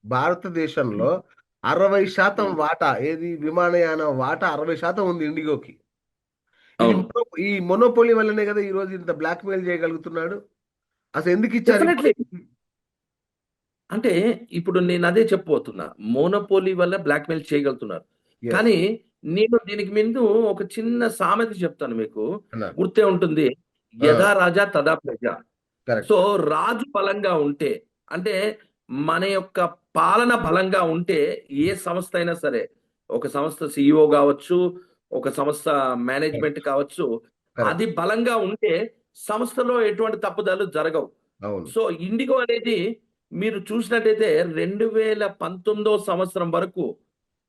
భారతదేశంలో 60% వాటా ఏది విమానయాన వాటా 60% ఉంది ఇండిగోకి. ఇది అవును. ఈ మొనోపోలీ వల్లనే కదా ఈ రోజు ఇంత బ్లాక్ మెయిల్ చేయగలుగుతున్నాడు. అసలు ఎందుకు ఇచ్చారు డెఫినెట్లీ. ఇప్పుడు? అంటే ఇప్పుడు నేను అదే చెప్పబోతున్నా. మోనోపోలీ వల్ల బ్లాక్‌మెయిల్ చేయగలుగుతున్నారు. ఎస్ కానీ నేను దీనికి ముందు ఒక చిన్న సామెత చెప్తాను మీకు. అన్న. గుర్తే ఉంటుంది. ఆ, యథా రాజా తథా ప్రజ. So, correct. రాజు బలంగా ఉంటే, అంటే మన యొక్క పాలన బలంగా ఉంటే ఏ సంస్థ అయినా సరే, ఒక సంస్థ సీఈఓ గావచ్చు, ఒక సంస్థ మేనేజ్‌మెంట్ కరెక్ట్. కావచ్చు, కరెక్ట్. అది బలంగా ఉంటే సంస్థలో ఎటువంటి తప్పుదాలు జరగవు. అవును. సో, ఇండిగో అనేది మీరు చూసినట్టయితే 2019 సంవత్సరం వరకు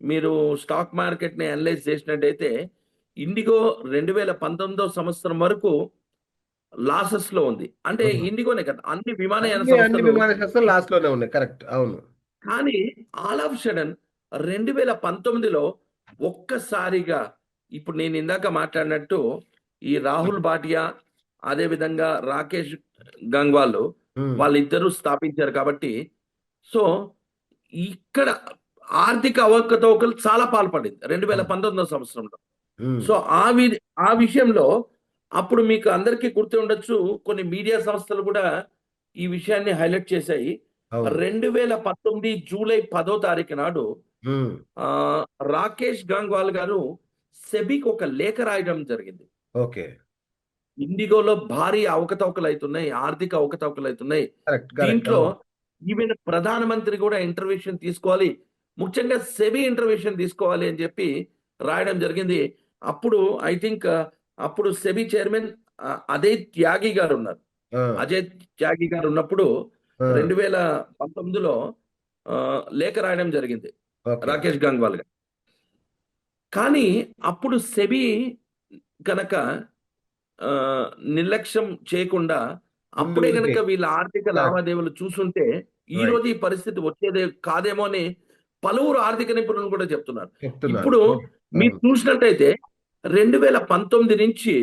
మీరు స్టాక్ మార్కెట్‌ని అనలైజ్ చేసినట్టయితే, ఇండిగో 2019 సంవత్సరం వరకు లాసెస్‌లో ఉంది. అంటే ఆ. ఇండిగోనే కాదు. అన్ని విమానయాన అన్ని సంస్థలు. విమాన సంస్థలు లాస్ట్ లోనే ఉన్నాయి. కరెక్ట్. అవును. కానీ ఆల్ ఆఫ్ సడెన్ 2019లో ఒక్కసారిగా ఇప్పుడు నేను ఇందాక మాట్లాడినట్టు ఈ రాహుల్ భాటియా, అదే విధంగా రాకేష్ గంగ్వాల్ ఉమ్, వాళ్ళిద్దరూ స్థాపించారు కాబట్టి, సో ఇక్కడ ఆర్థిక అవకతవకలు చాలా పాల్పడింది అవును. 2019 సంవత్సరంలో. ఉమ్, సో ఆ విషయంలో అప్పుడు మీకు అందరికీ గుర్తు ఉండొచ్చు. కొన్ని మీడియా సంస్థలు కూడా ఈ విషయాన్ని హైలైట్ చేశాయి. అవును. 2019 జూలై 10వ తారీఖు నాడు ఉమ్, ఆహ్, రాకేష్ గంగ్వాల్ గారు సెబీకి ఒక లేఖ రాయడం జరిగింది. ఓకే. ఇండిగోలో భారీ అవకతవకలైతున్నాయి. ఆర్థిక అవకతవకలైతున్నాయి. కరెక్ట్. కరెక్ట్. దీంట్లో అవును. ఈవెన్ ప్రధానమంత్రి కూడా ఇంటర్వెన్షన్ తీసుకోవాలి. ముఖ్యంగా సెబీ ఇంటర్వెన్షన్ తీసుకోవాలి అని చెప్పి రాయడం జరిగింది. అప్పుడు ఐ థింక్ అప్పుడు సెబీ చైర్మన్ అజయ్ త్యాగి గారున్నారు. ఆ, అజయ్ త్యాగి గారున్నప్పుడు ఆ, 2019లో లేఖ రాయడం జరిగింది. ఓకే. రాకేష్ గంగ్వాల్ గారు. కానీ అప్పుడు సెబీ గనక ఆహ్, నిర్లక్ష్యం చేయకుండా ముందు అప్పుడే ఉంటే గనక వీళ్ళ ఆర్థిక కరెక్ట్. లావాదేవీలు చూసుంటే, రైట్. ఈరోజు ఈ పరిస్థితి వచ్చేదే కాదేమో అని పలువురు ఆర్థిక నిపుణులు కూడా చెప్తున్నారు. చెప్తున్నారు. ఇప్పుడు అవును. మీరు అవును. చూసినట్టయితే 2019 నుంచి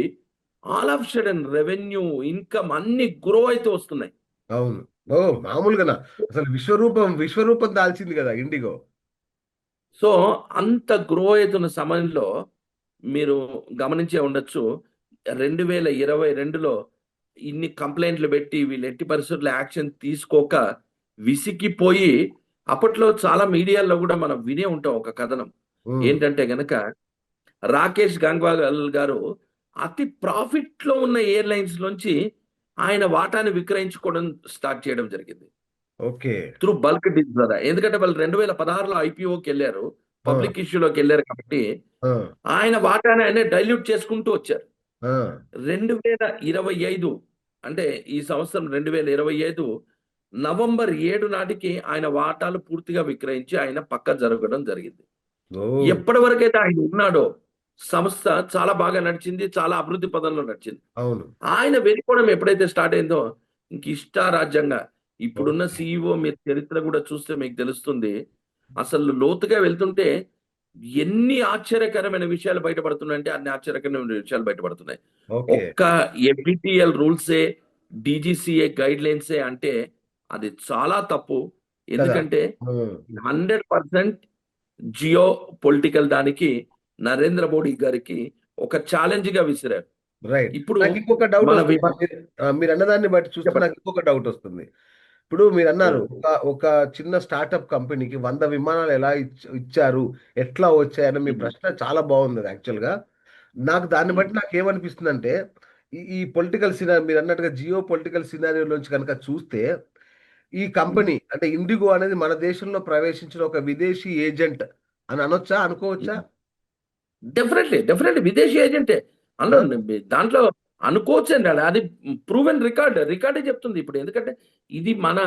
all of sudden revenue, income అన్నీ గ్రో అయితూ వస్తున్నాయి. అవును. ఓహ్! మామూలుగానా? అసలు విశ్వరూపం దాల్చింది గదా! ఇండిగో. సో, అంత గ్రో అయితున్న సమయంలో మీరు గమనించే ఉండొచ్చు. 2022లో ఇన్ని కంప్లెయింట్లు పెట్టి వీళ్ళు ఎట్టి పరిస్థితుల్లో యాక్షన్ తీసుకోక విసిగిపోయి అప్పట్లో చాలా మీడియాలో గూడా మనం వినే ఉంటాం ఒక కథనం. హ్మ్. ఏంటంటే గనక రాకేష్ గంగ్వాల్ గారు అతి ప్రాఫిట్‌లో ఉన్న ఎయిర్‌లైన్స్‌లోంచి ఆయన వాటాని విక్రయించుకోవడం స్టార్ట్ చేయడం జరిగింది. ఓకే. త్రూ బల్క్ డీల్ ద్వారా. ఎందుకంటే వాళ్ళు 2016లో ఐపీఓకెళ్లారు. ఆ! పబ్లిక్ ఇష్యూలోకెళ్లారు కాబట్టి, ఆ! ఆయన వాటాని ఆయనే డైల్యూట్ చేసుకుంటూ వచ్చారు. ఆ! 2025 అంటే ఈ సంవత్సరం 2025 నవంబర్ 7 నాటికి ఆయన వాటాలు పూర్తిగా విక్రయించి ఆయన పక్క జరగడం జరిగింది. ఓహ్! ఎప్పటి వరకైతే ఆయన ఉన్నాడో సంస్థ చాలా బాగా నడిచింది. చాలా అభివృద్ధి పదంలో నడిచింది. అవును. ఆయన వెళ్ళిపోవడం ఎప్పుడైతే స్టార్ట్ అయిందో ఇంక ఇష్టారాజ్యంగా ఇప్పుడున్న ఓకే. సీఈఓ మీరు చరిత్ర కూడా చూస్తే మీకు తెలుస్తుంది. అసలు లోతుగా వెళ్తుంటే ఎన్ని ఆశ్చర్యకరమైన విషయాలు బయటపడుతున్నాయంటే అన్ని ఆశ్చర్యకరమైన విషయాలు బయటపడుతున్నాయి. ఓకే. ఒక్క ఎఫ్‌డిటిఎల్ రూల్సే, డీజీసీఏ గైడ్‌లైన్సే అంటే అది చాలా తప్పు. కదా! ఎందుకంటే హ్మ్. 100% జియో పొలిటికల్ దానికి నరేంద్ర మోడీ గారికి ఒక ఛాలెంజ్‌గా విసిరారు. రైట్. ఇప్పుడు నాకింకొక మన డౌటొస్తుంది. విమా మీరన్నదాన్ని బట్టి చూస్తే చెప్పండి. నాకింకొక డౌటొస్తుంది. ఇప్పుడు మీరన్నారు హ్మ్. ఒక చిన్న స్టార్టప్ కంపెనీకి 100 విమానాలు ఎలా ఇచ్చారు? ఎట్లా వచ్చాయన్న మీ హ్మ్. ప్రశ్న చాలా బావుందది యాక్చువల్‌గా. నాకు దాన్ని హ్మ్. బట్టి నాకేమనిపిస్తుందంటే, ఈ పొలిటికల్ మీరన్నట్టుగా జియో పొలిటికల్ సినారియోలోంచి గనక చూస్తే, ఈ హ్మ్. కంపెనీ అంటే ఇండిగో అనేది మన దేశంలో ప్రవేశించిన ఒక విదేశీ ఏజెంట్ అని అనొచ్చా? అనుకోవచ్చా? డెఫినెట్‌లీ విదేశీ ఏజెంటే. అందులో ఆ! దాంట్లో అనుకోవచ్చండి. అది ప్రూవెన్ రికార్డే చెప్తుంది ఇప్పుడు. ఎందుకంటే ఇది మన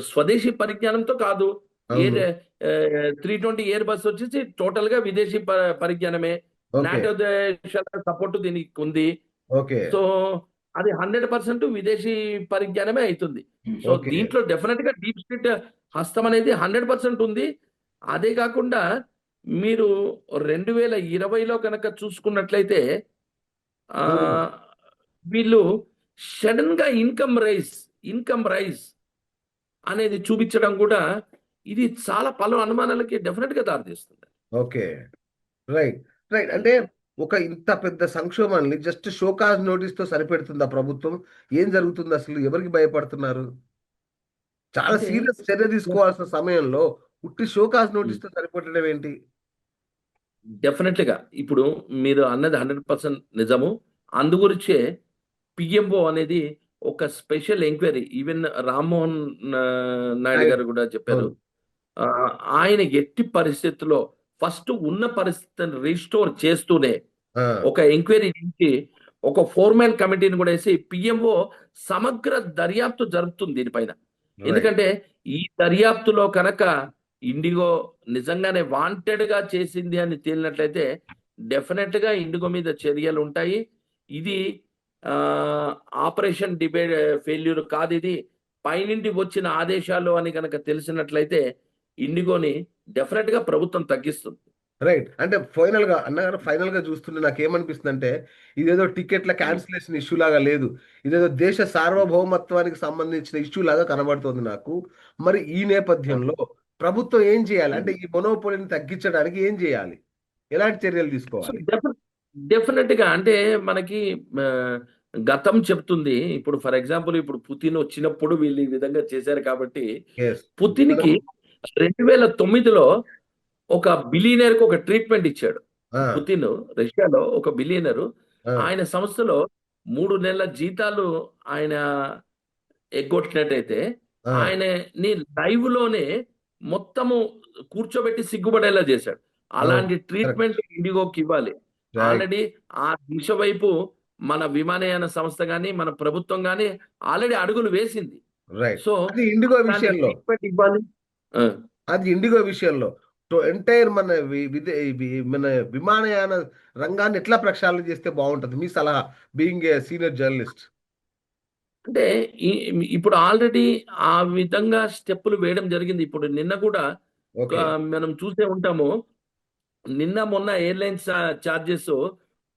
స్వదేశీ పరిజ్ఞానంతో కాదు. ఎయిర్ అవును. 320 ఎయిర్ బస్ వచ్చేసి టోటల్‌గా విదేశీ పరిజ్ఞానమే. ఓకే. నాటో దేశాల సపోర్ట్ దీనికుంది. ఓకే. సో, అది 100% విదేశీ పరిజ్ఞానమే అయితుంది. So, okay. దీంట్లో డెఫినిట్‌గా డీప్ స్టేట్ హస్తం అనేది 100% ఉంది. అదే కాకుండా మీరు 2020లో కనుక చూసుకున్నట్లయితే హ్మ్. ఆహ్, వీళ్ళు సడెన్‌గా ఇన్‌కమ్ రైజ్ అనేది చూపించడం కూడా ఇది చాలా పలు అనుమానాలకి డెఫినెట్ గా దారితీస్తుంది. ఓకే. రైట్. రైట్. అంటే ఒక ఇంత పెద్ద సంక్షోభాన్ని జస్ట్ షోకాజ్ నోటీస్‌తో సరిపెడుతుందా ప్రభుత్వం? ఏం జరుగుతుంది అసలు? ఎవరికి భయపడుతున్నారు? చాలా అంటే సీరియస్ చర్య తీసుకోవాల్సిన సమయంలో ఉట్టి షోకాజ్ నోటీస్‌తో సరిపెట్టడం ఏంటి? డెఫినెట్‌గా. ఇప్పుడు మీరు అన్నది 100% నిజము. అందుగురించే పిఎంఓ అనేది ఒక special enquiry even Rammohan Naidu right. గారు కూడా చెప్పారు. అవును. ఆహ్, ఆయన ఎట్టి పరిస్థితుల్లో ఫస్ట్ ఉన్న పరిస్థితిని రిస్టోర్ చేస్తూనే ఆ! ఒక ఎంక్వైరీ నుంచి ఒక ఫోర్‌మెన్ కమిటీని కూడా ఏసి పిఎంఓ సమగ్ర దర్యాప్తు జరుపుతుంది దీనిపైన. రైట్. ఎందుకంటే ఈ దర్యాప్తులో కనుక ఇండిగో నిజంగానే వాంటెడ్‌గా చేసింది అని తేలినట్లయితే డెఫినిట్‌గా ఇండిగో మీద చర్యలుంటాయి. ఇది ఆహ్, ఆపరేషన్ ఫెయిల్యూర్ కాదిది. పైనుండి వచ్చిన ఆదేశాలు అని గనక తెలిసినట్లయితే ఇండిగోని డెఫినిట్‌గా ప్రభుత్వం తగ్గిస్తుంది. రైట్. అంటే ఫైనల్‌గా అన్నగారు ఫైనల్‌గా చూస్తుంటే నాకేమనిపిస్తుందంటే, ఇదేదో టికెట్ల హ్మ్. క్యాన్సిలేషన్ ఇష్యూ లాగా లేదు. ఇదేదో దేశ సార్వభౌమత్వానికి సంబంధించిన ఇష్యూ లాగా కనబడుతోంది నాకు. మరి ఈ ఆ! నేపథ్యంలో ప్రభుత్వం ఏం చేయాలి? అంటే హ్మ్. ఈ మొనోపోలీని తగ్గించడానికి ఏం చేయాలి? ఎలాంటి చర్యలు సో, తీసుకోవాలి? డెఫినిట్‌గా అంటే మనకి ఆహ్, గతం చెప్తుంది. ఇప్పుడు ఫర్ ఎగ్జాంపుల్ ఇప్పుడు పుతిన్ వచ్చినప్పుడు వీళ్ళు ఈ విధంగా చేశారు కాబట్టి, యెస్. మనం పుతిన్‌కి 2009లో ఒక బిలియనీర్‌కి ఒక ట్రీట్‌మెంట్ ఇచ్చాడు. ఆ! పుతిన్ రష్యాలో ఒక బిలియనీరు. ఆ! ఆయన సంస్థలో 3 నెలల జీతాలు ఆయన ఎగ్గొట్టినట్టయితే, ఆ! ఆయనని లైవ్‌లోనే మొత్తము కూర్చోబెట్టి సిగ్గుపడేలా చేశాడు. అవును. అలాంటి కరెక్ట్. ట్రీట్‌మెంట్ ఇండిగోకివ్వాలి. రైట్. ఆల్రెడీ ఆ దిశ వైపు మన విమానయాన సంస్థ గాని, మన ప్రభుత్వం గాని ఆల్రెడీ అడుగులు వేసింది. రైట్. సో, అది ఇండిగో అలాంటి విషయంలో. ట్రీట్‌మెంట్ ఇవ్వాలి. ఆ! అది ఇండిగో విషయంలో. ఎంటైర్ మన మన విమానయాన రంగాన్ని ఎట్లా ప్రక్షాళన చేస్తే బావుంటది? మీ సలహా బీయింగ్ ఏ సీనియర్ జర్నలిస్ట్. అంటే ఈ ఇప్పుడు ఆల్రెడీ ఆ విధంగా స్టెప్పులు వేయడం జరిగింది. ఇప్పుడు నిన్న కూడా ఓకే. మనం చూసే ఉంటాము. నిన్న మొన్న ఎయిర్‌లైన్స్ చార్జెస్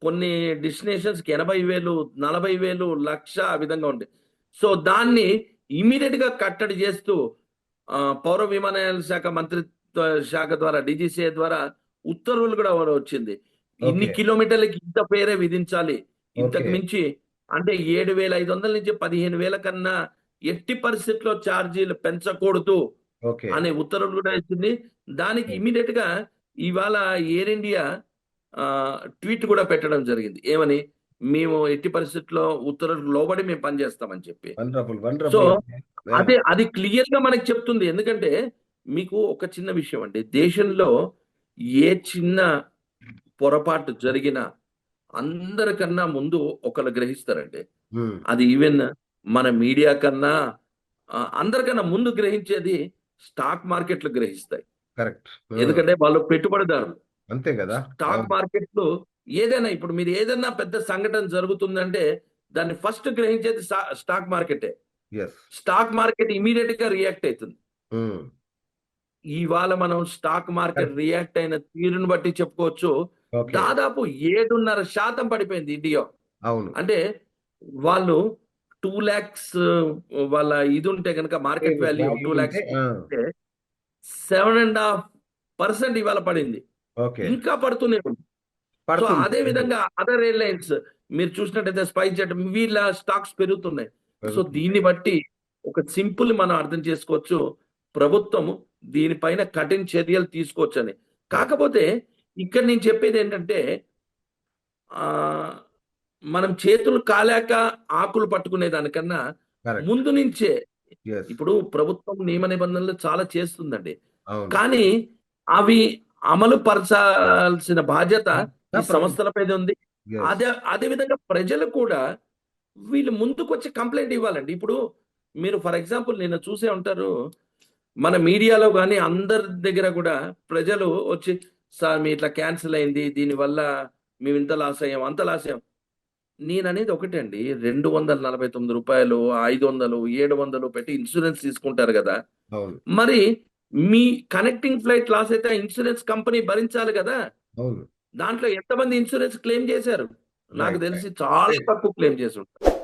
కొన్ని డెస్టినేషన్స్‌కి 80,000, 40,000, 1,00,000 ఆ విధంగా ఉంటాయి. సో, దాన్ని ఇమ్మీడియేట్‌గా కట్టడి చేస్తూ పౌర విమానయాన శాఖ మంత్రిత్వ శాఖ ద్వారా డీజీసీఏ ద్వారా ఉత్తర్వులు కూడా వచ్చింది. ఇన్ని ఓకే. కిలోమీటర్లకి ఇంత ఫేరే విధించాలి. ఇంతకు ఓకే. మించి అంటే 7,500 నుంచి 15,000 కన్నా ఎట్టి పరిస్థితిలో చార్జీలు పెంచకూడదు ఓకే. అనే ఉత్తర్వులు కూడా ఇచ్చింది. దానికి ఓకే. ఇమ్మీడియేట్‌గా ఇవాళ ఎయిర్ ఇండియా ట్వీట్ కూడా పెట్టడం జరిగింది. ఏమని? మేము ఎట్టి పరిస్థితుల్లో ఉత్తర్వులకు లోబడి మేము పనిచేస్తామని చెప్పి. వండర్‌ఫుల్. సో, వండర్‌ఫుల్ అండి. ఆ! అది క్లియర్‌గా మనకు చెప్తుంది. ఎందుకంటే మీకు ఒక చిన్న విషయం అండి. దేశంలో ఏ చిన్న పొరపాటు జరిగినా అందరికన్నా ముందు ఒకళ్ళు గ్రహిస్తారండి. హ్మ్. అది ఈవెన్ మన మీడియా కన్నా అందరికన్నా ముందు గ్రహించేది స్టాక్ మార్కెట్‌లు గ్రహిస్తాయి. కరెక్ట్. ఆ! ఎందుకంటే వాళ్ళు పెట్టుబడిదారులు. అంతే గదా! స్టాక్ అవును. మార్కెట్‌లో ఏదైనా ఇప్పుడు మీరు ఏదన్నా పెద్ద సంఘటన జరుగుతుందంటే దాన్ని ఫస్ట్ గ్రహించేది స్టాక్ మార్కెటే. యెస్. స్టాక్ మార్కెట్ ఇమ్మీడియేట్‌గా రియాక్ట్ అయితుంది. హ్మ్. ఇవాళ మనం స్టాక్ మార్కెట్ కరెక్ట్. రియాక్ట్ అయిన తీరును బట్టి చెప్పుకోవచ్చు. ఓకే. దాదాపు 7.5% పడిపోయింది ఇండియా. అవును. అంటే వాళ్ళు 2,00,000 వాళ్ళ ఇదుంటే గనక మార్కెట్ వాల్యూ వాల్యూ ఉంటే 2,00,000 ఆ! ఉంటే 7.5% ఇవాళ పడింది. ఓకే. ఇంకా పడుతూనే ఉంది. సో, పడుతుంది. అదే విధంగా అదర్ ఎయిర్‌లైన్స్ మీరు చూసినట్టయితే స్పైస్‌జెట్ వీళ్ళ స్టాక్స్ పెరుగుతున్నాయి. సో, పెరుగుతుంది. దీన్ని బట్టి ఒక సింపుల్ మనం అర్థం చేసుకోవచ్చు. ప్రభుత్వం దీనిపైన కఠిన చర్యలు తీసుకోవచ్చని. ఓకే. కాకపోతే ఇక్కడ నేను చెప్పేదేంటంటే ఆహ్, మనం చేతులు కాలాక ఆకులు పట్టుకునే దానికన్నా కరెక్ట్. ముందు నుంచే యెస్. ఇప్పుడు ప్రభుత్వం నియమ నిబంధనలు చాలా చేస్తుందండి. అవును. కానీ అవి అమలు పరచాల్సిన బాధ్యత ఈ ప్రభుత్వం. సంస్థల మీద ఉంది. యెస్. అదే విధంగా ప్రజలు కూడా వీళ్ళు ముందుకొచ్చి కంప్లెయింట్ ఇవ్వాలండి. ఇప్పుడు మీరు ఫర్ ఎగ్జాంపుల్ నిన్న చూసే ఉంటారు. మన మీడియాలో గాని అందరి దగ్గర కూడా ప్రజలు వచ్చి సార్ మీ ఇట్లా క్యాన్సెల్ అయింది. దీనివల్ల మేము ఇంత లాస్ అయ్యాం, అంత లాస్ అయ్యాం. నేననేది ఒకటే అండి. రూ. 249, 500, 700 పెట్టి ఇన్స్యూరెన్స్ తీసుకుంటారు గదా! అవును. మరి మీ కనెక్టింగ్ ఫ్లైట్ లాస్ అయితే ఆ ఇన్స్యూరెన్స్ కంపెనీ భరించాలి గదా! అవును. దాంట్లో ఎంతమంది ఇన్స్యూరెన్స్ క్లెయిమ్ చేశారు? నాకు రైట్. తెలిసి రైట్. చాలా రైట్. తక్కువ క్లెయిమ్ చేసుంటారు.